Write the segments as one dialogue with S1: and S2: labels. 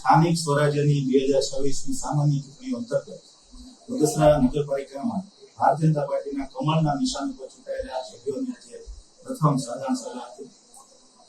S1: સ્થાનિક સ્વરાજ્યની 2026ની સામાન્ય ચૂંટણીઓ અંતર્ગત બગસરા નગરપાલિકામાં ભારતીય જનતા પાર્ટીના કમળના નિશાન પર ચૂંટાયેલા સભ્યોની આજે પ્રથમ સાધારણ સભા હતી.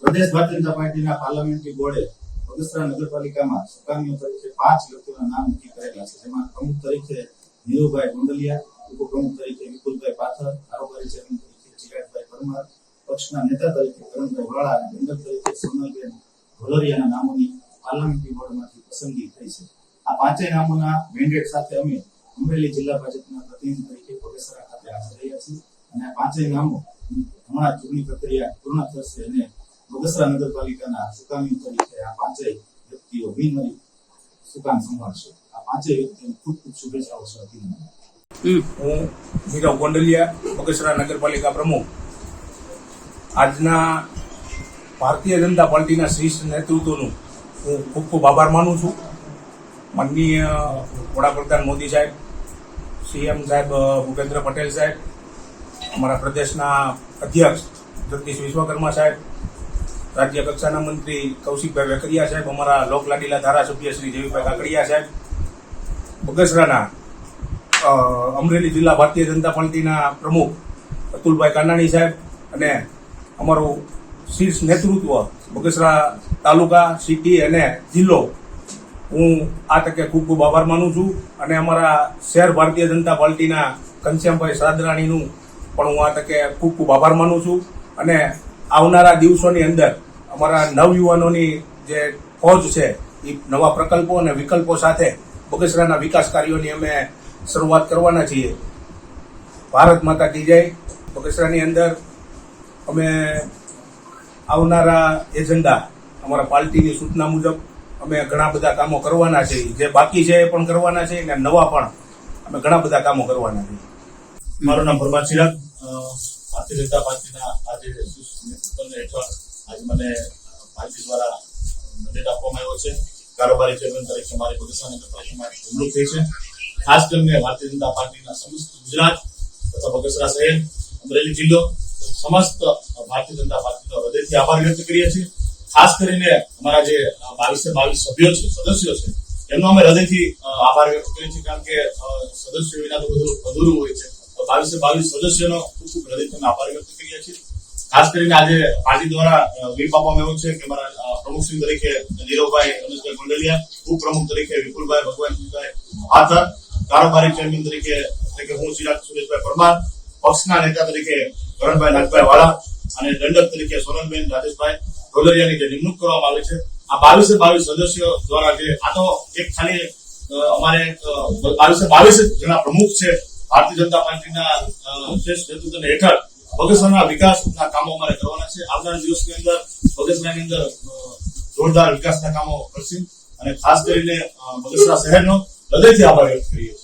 S1: પ્રદેશ ભારતીય જનતા પાર્ટીના પાર્લામેન્ટરી બોર્ડે બગસરા નગરપાલિકામાં સુકાનીઓ તરીકે 5 વ્યક્તિઓના નામ નક્કી કરેલા છે. જેમાં પ્રમુખ તરીકે નીરુભાઈ ગોંડલિયા, ઉપપ્રમુખ તરીકે વિપુલભાઈ પાથર, કારોબારી ચેરમેન તરીકે ચિરાગભાઈ પરમાર, પક્ષના નેતા તરીકે કરણભાઈ વાળા અને દંડક તરીકે સોનલબેન ઢોલરિયાના નામોની પાર્લામેન્ટરી બોર્ડમાંથી પસંદગી થઈ છે. આ પાંચેય નામોના મેન્ડેટ સાથે અમે અમરેલી જિલ્લા ભાજપના પ્રતિનિધિ તરીકે બગસરા ખાતે હાજર રહ્યા છીએ અને આ પાંચેય નામો હમણાં ચૂંટણી પ્રક્રિયા પૂર્ણ થશે અને બગસરા નગરપાલિકાના સુકાની તરીકે આ પાંચેય વ્યક્તિઓ બિનહરીફ સુકાન સંભાળશે. આ પાંચેય વ્યક્તિઓને ખૂબ ખૂબ શુભેચ્છાઓ સાથે
S2: હું નીરવ ગોંડલિયા, બગસરા નગરપાલિકા પ્રમુખ. આજના ભારતીય જનતા પાર્ટીના શીર્ષ નેતૃત્વનું હું ખૂબ ખૂબ આભાર માનું છું. માનનીય વડાપ્રધાન મોદી સાહેબ, સીએમ સાહેબ ભૂપેન્દ્ર પટેલ સાહેબ, અમારા પ્રદેશના અધ્યક્ષ જગદીશ વિશ્વકર્મા સાહેબ, રાજ્ય કક્ષાના મંત્રી કૌશિકભાઈ વેકરિયા સાહેબ, અમારા લોકલાડીલા ધારાસભ્ય શ્રી જયભાઈ કાકડિયા સાહેબ, બગસરાના અમરેલી જિલ્લા ભારતીય જનતા પાર્ટીના પ્રમુખ અતુલભાઈ કાનાણી સાહેબ અને અમારું શીર્ષ નેતૃત્વ બગસરા તાલુકા, સિટી અને જિલ્લો, હું આ તકે ખૂબ ખૂબ આભાર માનું છું. અને અમારા શહેર ભારતીય જનતા પાર્ટીના ઘનશ્યામભાઈ સાદરાણીનું પણ હું આ તકે ખૂબ ખૂબ આભાર માનું છું. અને આવનારા દિવસોની અંદર અમારા નવયુવાનોની જે ફોજ છે એ નવા પ્રકલ્પો અને વિકલ્પો સાથે બગસરાના વિકાસ કાર્યોની અમે શરૂઆત કરવાના છીએ. ભારત માતા કી જય. બગસરાની અંદર અમે આવનારા એજન્ડા અમારા પાર્ટીની સૂચના મુજબ અમે ઘણા બધા કામો કરવાના છે. જે બાકી છે એ પણ કરવાના છે અને નવા પણ અમે ઘણા બધા કામો કરવાના છે.
S1: મારું નામ પરમાર ચિરાગ. ભારતીય જનતા પાર્ટીના આજે નેતૃત્વ હેઠળ આજે મને પાર્ટી દ્વારા મેન્ડેટ આપવામાં આવ્યો છે. કારોબારી ચેરમેન તરીકે મારી બગસરા નગરપાલિકામાં નિમણૂક થઈ છે. ખાસ કરીને ભારતીય જનતા પાર્ટીના સમસ્ત ગુજરાત તથા બગસરા શહેર, અમરેલી જિલ્લો, સમસ્ત ભારતીય જનતા પાર્ટીનો હૃદયથી આભાર વ્યક્ત કરીએ છીએ. ખાસ કરીને અમારા જે 22 સભ્યો છે, સદસ્યો છે, એમનો અમે હૃદયથી આભાર વ્યક્ત કરીએ છીએ. કારણ કે સદસ્યો વિના તો બધું અધૂરું હોય છે. તો 22 સદસ્યોનો ખૂબ ખૂબ હૃદયથી અમે આભાર વ્યક્ત કરીએ છીએ. ખાસ કરીને આજે પાર્ટી દ્વારા વ્હીપ આપવામાં આવ્યો છે કે અમારા પ્રમુખશ્રી તરીકે નીરવભાઈ રમેશભાઈ ગોંડલિયા, ઉપપ્રમુખ તરીકે વિપુલભાઈ ભગવાનભાઈ પાથર, કારોબારી ચેરમેન તરીકે હું ચિરાગ સુરેશભાઈ પરમાર, પક્ષના નેતા તરીકે કરણભાઈ નાગભાઈ વાળા અને દંડક તરીકે સોનલબેન રાજેશભાઈ ઢોલરિયાની જે નિમણૂક કરવામાં આવી છે. આ 22 સદસ્યો દ્વારા જે આ તો એક ખાલી અમારે 22 જણા પ્રમુખ છે ભારતીય જનતા પાર્ટીના શ્રેષ્ઠ નેતૃત્વ હેઠળ બગસરાના વિકાસના કામો અમારે કરવાના છે. આવનારા દિવસની અંદર બગસરાની અંદર જોરદાર વિકાસના કામો કરશે અને ખાસ કરીને બગસરા શહેરનો હૃદયથી આભાર વ્યક્ત કરીએ છીએ.